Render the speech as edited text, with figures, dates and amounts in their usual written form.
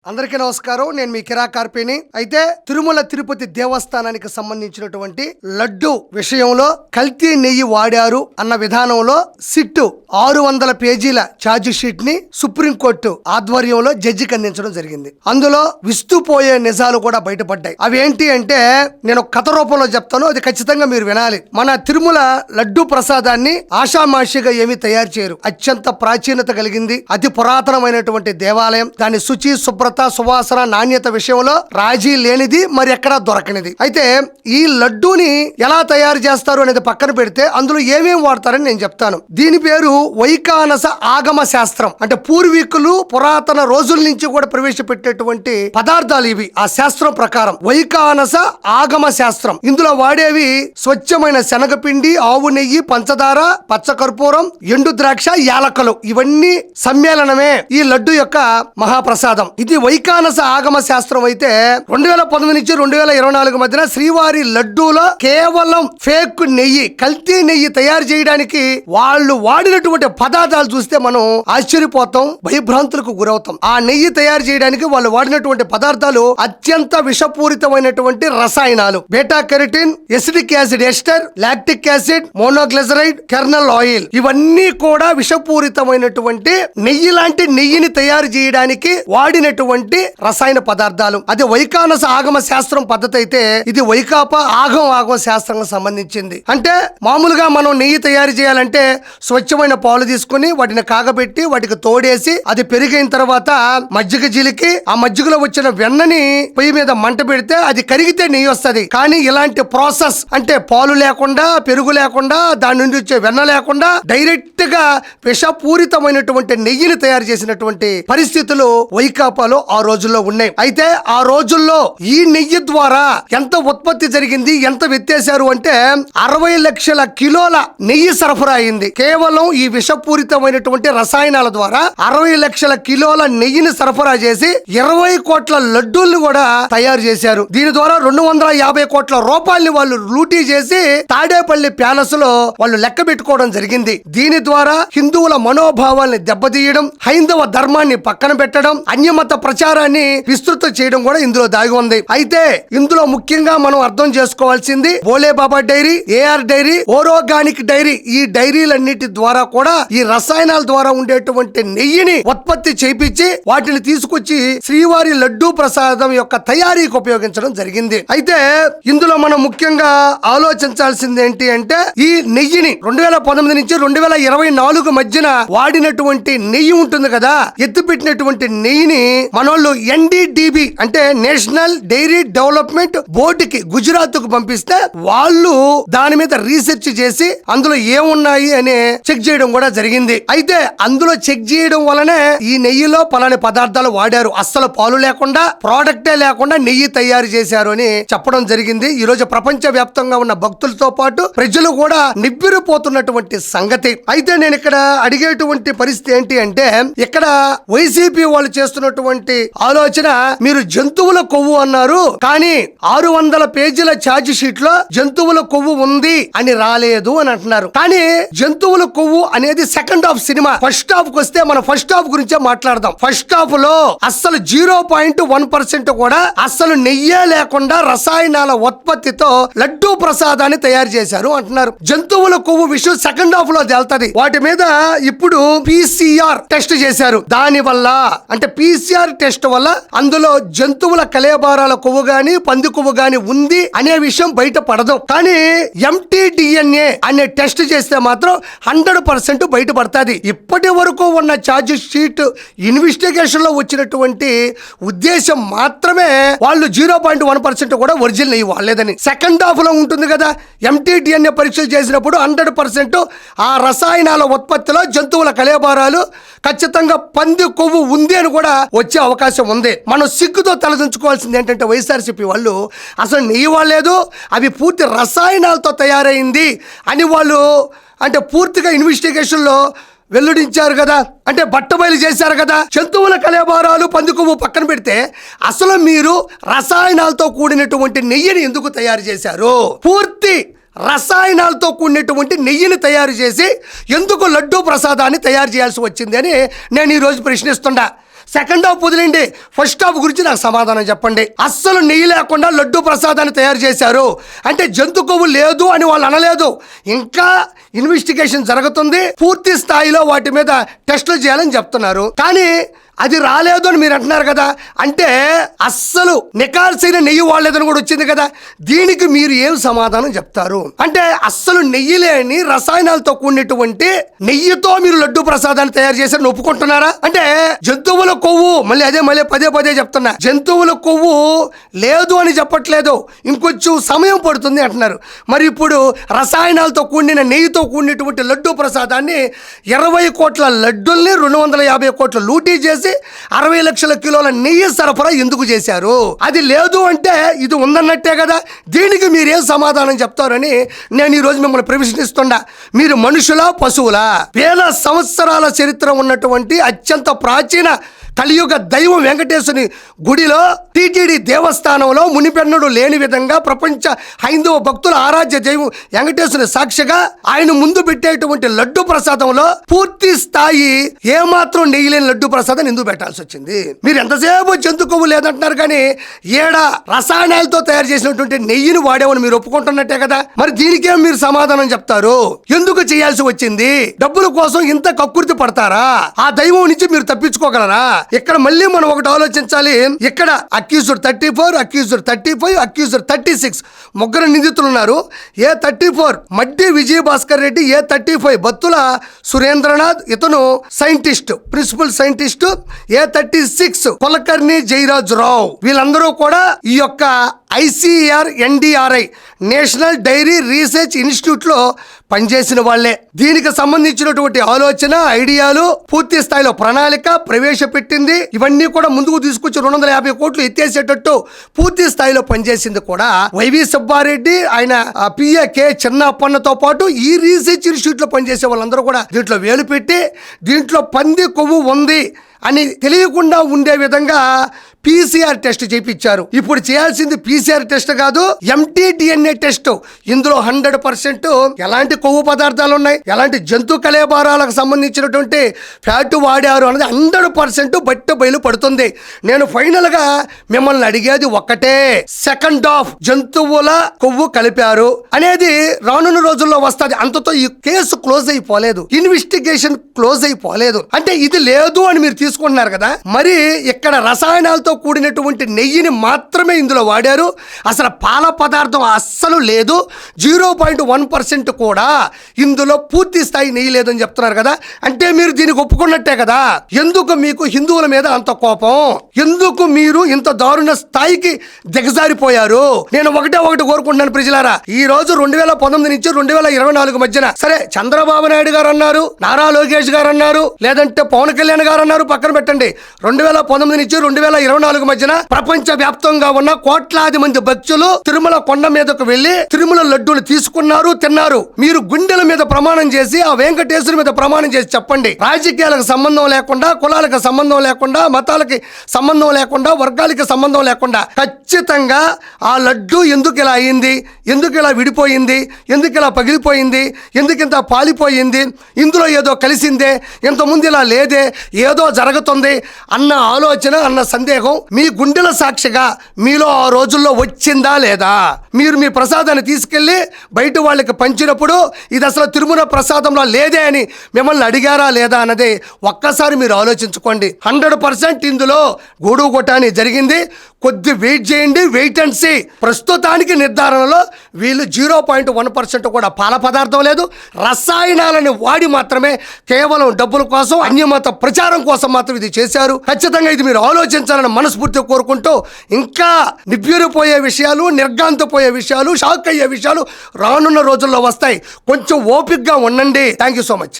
అందరికీ నమస్కారం. నేను మీ కిరా కార్పేని. అయితే తిరుమల తిరుపతి దేవస్థానానికి సంబంధించినటువంటి లడ్డు విషయంలో కల్తీ నెయ్యి వాడారు అన్న విధానంలో సిట్టు 600 పేజీల ఛార్జ్ షీట్ ని సుప్రీంకోర్టు ఆధ్వర్యంలో జడ్జికి అందించడం జరిగింది. అందులో విస్తుపోయే నిజాలు కూడా బయటపడ్డాయి. అవి ఏంటి అంటే నేను కథ రూపంలో చెప్తాను, అది ఖచ్చితంగా మీరు వినాలి. మన తిరుమల లడ్డు ప్రసాదాన్ని ఆషామాషిగా ఏమీ తయారు చేయరు. అత్యంత ప్రాచీనత కలిగింది, అతి పురాతనమైనటువంటి దేవాలయం. దాని శుచి, శుభ్రత, సువాసన, నాణ్యత విషయంలో రాజీ లేనిది, మరి ఎక్కడా దొరకనిది. అయితే ఈ లడ్డూని ఎలా తయారు చేస్తారు అనేది పక్కన పెడితే అందులో ఏమేమి వాడతారని నేను చెప్తాను. దీని పేరు వైకానస ఆగమ శాస్త్రం. అంటే పూర్వీకులు పురాతన రోజుల నుంచి కూడా ప్రవేశపెట్టేటువంటి పదార్థాలు ఇవి. ఆ శాస్త్రం ప్రకారం వైకానస ఆగమ శాస్త్రం. ఇందులో వాడేవి స్వచ్ఛమైన శనగపిండి, ఆవు నెయ్యి, పంచదార, పచ్చకర్పూరం, ఎండు ద్రాక్ష, యాలకలు. ఇవన్నీ సమ్మేళనమే ఈ లడ్డు యొక్క మహాప్రసాదం. ఇది వైకానస ఆగమ శాస్త్రం. అయితే 2019 నుంచి 2024 మధ్యన శ్రీవారి లడ్డూలో కేవలం ఫేక్ నెయ్యి, కల్తీ నెయ్యి తయారు చేయడానికి వాళ్ళు వాడినటువంటి పదార్థాలు చూస్తే మనం ఆశ్చర్యపోతాం, భయభ్రాంతులకు గురవుతాం. ఆ నెయ్యి తయారు చేయడానికి వాళ్ళు వాడినటువంటి పదార్థాలు అత్యంత విషపూరితమైనటువంటి రసాయనాలు. Beta keratin, acidic acid ester, lactic acid, monoglyceride, kernel oil. ఇవన్నీ కూడా విషపూరితమైనటువంటి నెయ్యి లాంటి నెయ్యిని తయారు చేయడానికి వాడినటువంటి రసాయన పదార్థాలు. అది వైకానస ఆగమ శాస్త్రం పద్ధతి. అయితే ఇది వైకాప ఆగమ శాస్త్రం సంబంధించింది. అంటే మామూలుగా మనం నెయ్యి తయారు చేయాలంటే స్వచ్ఛమైన పాలు తీసుకుని వాటిని కాగబెట్టి వాటికి తోడేసి అది పెరిగిన తర్వాత మజ్జిగ జిలికి ఆ మజ్జిగలో వచ్చిన వెన్నని పొయ్యి మీద మంట పెడితే అది కరిగితే నెయ్యి వస్తుంది. కానీ ఇలాంటి ప్రాసెస్ అంటే పాలు లేకుండా, పెరుగు లేకుండా, దాని నుండి వచ్చే వెన్న లేకుండా డైరెక్ట్ గా విషపూరితమైనటువంటి నెయ్యిని తయారు చేసినటువంటి పరిస్థితులు వైకాపాలో ఆ రోజుల్లో ఉన్నాయి. అయితే ఆ రోజుల్లో ఈ నెయ్యి ద్వారా ఎంత ఉత్పత్తి జరిగింది, ఎంత వెత్తేశారు అంటే 60 లక్షల కిలోల నెయ్యి సరఫరా అయింది. కేవలం ఈ విషపూరితమైనటువంటి రసాయనాల ద్వారా 60 లక్షల కిలోల నెయ్యిని సరఫరా చేసి 20 కోట్ల లడ్డూల్ని కూడా తయారు చేశారు. దీని ద్వారా 250 కోట్ల రూపాయలని వాళ్ళు లూటీ చేసి తాడేపల్లి ప్యాలెస్ లో వాళ్ళు లెక్క పెట్టుకోవడం జరిగింది. దీని ద్వారా హిందువుల మనోభావాల్ని దెబ్బతీయడం, హైందవ ధర్మాన్ని పక్కన పెట్టడం, అన్యమత ప్రచారాన్ని విస్తృత చేయడం కూడా ఇందులో దాగి ఉంది. అయితే ఇందులో ముఖ్యంగా మనం అర్థం చేసుకోవాల్సింది బోలే బాబా డైరీ, ఏఆర్ డైరీ, ఓరోగానిక్ డైరీ. ఈ డైరీలన్నిటి ద్వారా కూడా ఈ రసాయనాల ద్వారా ఉండేటువంటి నెయ్యిని ఉత్పత్తి చేయించి వాటిని తీసుకొచ్చి శ్రీవారి లడ్డూ ప్రసాదం యొక్క తయారీకి ఉపయోగించడం జరిగింది. అయితే ఇందులో మనం ముఖ్యంగా ఆలోచించాల్సింది ఏంటి అంటే ఈ నెయ్యిని 2019 నుంచి 2024 మధ్యన వాడినటువంటి నెయ్యి ఉంటుంది కదా, ఎత్తిపెట్టినటువంటి నెయ్యిని మనోళ్ళు NDDB అంటే నేషనల్ డైరీ డెవలప్మెంట్ బోర్డుకి, గుజరాత్ కు పంపిస్తే వాళ్ళు దాని మీద రీసెర్చ్ చేసి అందులో ఏమున్నాయి అని చెక్ చేయడం కూడా జరిగింది. అయితే అందులో చెక్ చేయడం వలనే ఈ నెయ్యిలో పలాని పదార్థాలు వాడారు, అస్సలు పాలు లేకుండా, ప్రోడక్టే లేకుండా నెయ్యి తయారు చేశారు అని చెప్పడం జరిగింది. ఈ రోజు ప్రపంచ వ్యాప్తంగా ఉన్న భక్తులతో పాటు ప్రజలు కూడా నివ్వెరపోతున్నటువంటి సంగతి. అయితే నేను ఇక్కడ అడిగేటువంటి పరిస్థితి ఏంటి అంటే ఇక్కడ వైసీపీ వాళ్ళు చేస్తున్నటువంటి ఆలోచన, మీరు జంతువుల కొవ్వు అన్నారు కానీ 600 పేజీల ఛార్జ్ షీట్ లో జంతువుల కొవ్వు ఉంది అని రాలేదు అని అంటున్నారు. కానీ జంతువుల కొవ్వు అనేది second half cinema. First half కి వస్తే మనం ఫస్ట్ హాఫ్ గురించే మాట్లాడదాం. ఫస్ట్ హాఫ్ లో అస్సలు 0.1% కూడా అస్సలు నెయ్యే లేకుండా రసాయనాల ఉత్పత్తితో లడ్డూ ప్రసాదాన్ని తయారు చేశారు అంటున్నారు. జంతువుల కొవ్వు విషయం సెకండ్ హాఫ్ లో తేల్తది. వాటి మీద ఇప్పుడు PCR టెస్ట్ చేశారు. దాని వల్ల అంటే PCR టెస్ట్ వల్ల అందులో జంతువుల కలేబారాల కొవ్వు గాని, పంది కొవ్వు గాని ఉంది అనే విషయం బయట పడదు. కానీ mtDNA అనే టెస్ట్ చేస్తే మాత్రం 100% బయటపడుతుంది. ఇప్పటి వరకు ఉన్న ఛార్జ్ షీట్ ఇన్వెస్టిగేషన్ లో వచ్చినటువంటి ఉద్దేశం మాత్రమే వాళ్ళు 0.1% కూడా ఒరిజినల్ నెయ్యి వాడలేదని. సెకండ్ హాఫ్ లో ఉంటుంది కదా, mtDNA పరీక్షలు చేసినప్పుడు 100% ఆ రసాయనాల ఉత్పత్తిలో జంతువుల కలేబారాలు, ఖచ్చితంగా పంది కొవ్వు ఉంది అని కూడా వచ్చే అవకాశం ఉంది. మనం సిగ్గుతో తలదించుకోవాల్సింది ఏంటంటే వైఎస్ఆర్సీపీ వాళ్ళు అసలు నెయ్యి వాడలేదు, అవి పూర్తి రసాయనాలతో తయారైంది అని వాళ్ళు అంటే పూర్తిగా ఇన్వెస్టిగేషన్లో వెల్లడించారు కదా, అంటే బట్టబయలు చేశారు కదా. జంతువుల కలేబారాలు, పంది కొవ్వు పక్కన పెడితే అసలు మీరు రసాయనాలతో కూడినటువంటి నెయ్యిని ఎందుకు తయారు చేశారు? పూర్తి రసాయనాలతో కూడినటువంటి నెయ్యిని తయారు చేసి ఎందుకు లడ్డూ ప్రసాదాన్ని తయారు చేయాల్సి వచ్చింది అని నేను ఈరోజు ప్రశ్నిస్తున్నా. సెకండ్ హాఫ్ వదిలేండి, ఫస్ట్ హాఫ్ గురించి నాకు సమాధానం చెప్పండి. అస్సలు నెయ్యి లేకుండా లడ్డు ప్రసాదాన్ని తయారు చేశారు అంటే జంతు కొవ్వు లేదు అని వాళ్ళు అనలేదు. ఇంకా ఇన్వెస్టిగేషన్ జరుగుతుంది, పూర్తి స్థాయిలో వాటి మీద టెస్టులు చేయాలని చెప్తున్నారు. కానీ అది రాలేదు అని మీరు అంటున్నారు కదా, అంటే అస్సలు నికాల్సైన నెయ్యి వాడలేదని కూడా వచ్చింది కదా. దీనికి మీరు ఏం సమాధానం చెప్తారు? అంటే అస్సలు నెయ్యి లేని రసాయనాలతో కూడినటువంటి నెయ్యితో మీరు లడ్డు ప్రసాదాన్ని తయారు చేశారని ఒప్పుకుంటున్నారా? అంటే జంతువుల కొవ్వు, మళ్ళీ పదే చెప్తున్నా, జంతువుల కొవ్వు లేదు అని చెప్పట్లేదు, ఇంకొంచెం సమయం పడుతుంది అంటున్నారు. మరి ఇప్పుడు రసాయనాలతో కూడిన నెయ్యితో కూడినటువంటి లడ్డు ప్రసాదాన్ని 20 కోట్ల లడ్డుల్ని 250 కోట్ల లూటీ చేసి 60 లక్షల కిలోల నెయ్యి సరఫరా ఎందుకు చేశారు? అది లేదు అంటే ఇది ఉందన్నట్టే కదా. దీనికి మీరేం సమాధానం చెప్తారని నేను ఈ రోజు మిమ్మల్ని ప్రశ్నిస్తున్నా. మీరు మనుషులా, పశువులా? వేల సంవత్సరాల చరిత్ర ఉన్నటువంటి అత్యంత ప్రాచీన కలియుగ దైవం వెంకటేశ్వరుని గుడిలో, టీటీడీ దేవస్థానంలో మునిపెన్నడు లేని విధంగా ప్రపంచ హైందవ భక్తుల ఆరాధ్య దైవం వెంకటేశ్వరుని సాక్షిగా ఆయన ముందు పెట్టేటువంటి లడ్డు ప్రసాదంలో పూర్తి స్థాయి ఏమాత్రం నెయ్యి లేని లడ్డు ప్రసాదం ఎందుకు పెట్టాల్సి వచ్చింది? మీరు ఎంతసేపు జంతు కొవ్వు లేదంటున్నారు, కానీ ఏడ రసాయనాలతో తయారు చేసినటువంటి నెయ్యిని వాడేవని మీరు ఒప్పుకుంటున్నట్టే కదా. మరి దీనికేం మీరు సమాధానం చెప్తారు? ఎందుకు చేయాల్సి వచ్చింది? డబ్బుల కోసం ఇంత కక్కుర్తి పడతారా? ఆ దైవం నుంచి మీరు తప్పించుకోగలరా? ఇక్కడ మళ్ళీ మనం ఒకటి ఆలోచించాలి. ఇక్కడ అక్యూజ్డ్ 34, అక్యూజ్డ్ 35, అక్యూజ్డ్ 36 ముగ్గురు నిందితులు ఉన్నారు. A34 మడ్డి విజయభాస్కర్ రెడ్డి, A35 బత్తుల సురేంద్రనాథ్, ఇతను scientist, principal scientist. A36 Kulkarni Jayaraj Rao. వీళ్ళందరూ కూడా ఈ యొక్క ICAR NDRI national dairy research institute లో పనిచేసిన వాళ్లే. దీనికి సంబంధించినటువంటి ఆలోచన, ఐడియాలు, పూర్తి స్థాయిలో ప్రణాళిక ప్రవేశపెట్టింది. ఇవన్నీ కూడా ముందుకు తీసుకొచ్చి 250 కోట్లు ఎత్తేసేటట్టు పూర్తి స్థాయిలో పనిచేసింది కూడా వైవి సుబ్బారెడ్డి, ఆయన PA కె చిన్నప్పన్నతో పాటు ఈ రీసెర్చ్ ఇన్స్టిట్యూట్ లో పనిచేసే వాళ్ళందరూ కూడా దీంట్లో వేలు పెట్టి, దీంట్లో పంది కొవ్వు ఉంది అని తెలియకుండా ఉండే విధంగా PCR టెస్ట్ చేయించారు. ఇప్పుడు చేయాల్సింది PCR టెస్ట్ కాదు, MT-DNA టెస్ట్. ఇందులో 100% ఎలాంటి కొవ్వు పదార్థాలు ఉన్నాయి, ఎలాంటి జంతు కళేబారాలకు సంబంధించినటువంటి ఫ్యాట్ వాడారు అనేది 100% బట్టి బయలు పడుతుంది. నేను ఫైనల్ గా మిమ్మల్ని అడిగేది ఒక్కటే, సెకండ్ హాఫ్ జంతువుల కొవ్వు కలిపారు అనేది రానున్న రోజుల్లో వస్తుంది. అంతతో ఈ కేసు క్లోజ్ అయిపోలేదు, ఇన్వెస్టిగేషన్ క్లోజ్ అయిపోలేదు. అంటే ఇది లేదు అని మీరు తీసుకుంటున్నారు కదా. మరి ఇక్కడ రసాయనాలతో కూడినటువంటి నెయ్యిని మాత్రమే ఇందులో వాడారు. అసలు పాల పదార్థం అస్సలు లేదు, 0.1% కూడా ఇందులో పూర్తి స్థాయి నెయ్యి లేదని చెప్తున్నారు కదా. అంటే మీరు దీనికి ఒప్పుకున్నట్టే కదా. ఎందుకు మీకు హిందువుల మీద అంత కోపం? ఎందుకు మీరు ఇంత దారుణ స్థాయికి దిగజారిపోయారు? నేను ఒకటి కోరుకుంటున్నాను ప్రజలారా. ఈ రోజు 2019 నుంచి 2024 మధ్యన, సరే చంద్రబాబు నాయుడు గారు అన్నారు, నారా లోకేష్ గారు అన్నారు, లేదంటే పవన్ కళ్యాణ్ గారు అన్నారు, పక్కన పెట్టండి. 2019 నుంచి 2024 మధ్యన ప్రపంచ వ్యాప్తంగా ఉన్న కోట్లాది మంది భక్తులు తిరుమల కొండ మీదకు వెళ్లి తిరుమల లడ్డూలు తీసుకున్నారు, తిన్నారు. మీరు గుండెల మీద ప్రమాణం చేసి, ఆ వెంకటేశ్వరుని మీద ప్రమాణం చేసి చెప్పండి, రాజకీయాలకు సంబంధం లేకుండా, కులాలకు సంబంధం లేకుండా, మతాలకి సంబంధం లేకుండా, వర్గాలకి సంబంధం లేకుండా ఖచ్చితంగా ఆ లడ్డు ఎందుకు ఇలా అయింది, ఎందుకు ఇలా విడిపోయింది, ఎందుకు ఇలా పగిలిపోయింది, ఎందుకు ఇంత పాలిపోయింది, ఇందులో ఏదో కలిసిందే, ఇంతకుముందు ఇలా లేదే, ఏదో జరుగుతుంది అన్న ఆలోచన, అన్న సందేహం మీ గుండెల సాక్షిగా మీలో ఆ రోజుల్లో వచ్చిందా లేదా? మీరు మీ ప్రసాదాన్ని తీసుకెళ్లి బయట వాళ్ళకి పంచినప్పుడు ఇది అసలు తిరుమల ప్రసాదంలో లేదే అని మిమ్మల్ని అడిగారా లేదా అన్నది ఒక్కసారి మీరు ఆలోచించుకోండి. 100% ఇందులో గూడు కొట్టాని జరిగింది. కొద్ది వెయిట్ చేయండి, వెయిట్ అండ్ సీ. ప్రస్తుతానికి నిర్ధారణలో వీళ్ళు 0.1% కూడా పాల పదార్థం లేదు, రసాయనాలను వాడి మాత్రమే కేవలం డబ్బుల కోసం, అన్యమత ప్రచారం కోసం మాత్రం ఇది చేశారు. ఖచ్చితంగా ఇది మీరు ఆలోచించాలని మనస్ఫూర్తిగా కోరుకుంటూ, ఇంకా నివ్వెరపోయే విషయాలు, నిర్గాంతపోయే విషయాలు, షాక్ అయ్యే విషయాలు రానున్న రోజుల్లో వస్తాయి. కొంచెం ఓపికగా ఉండండి. Thank you so much.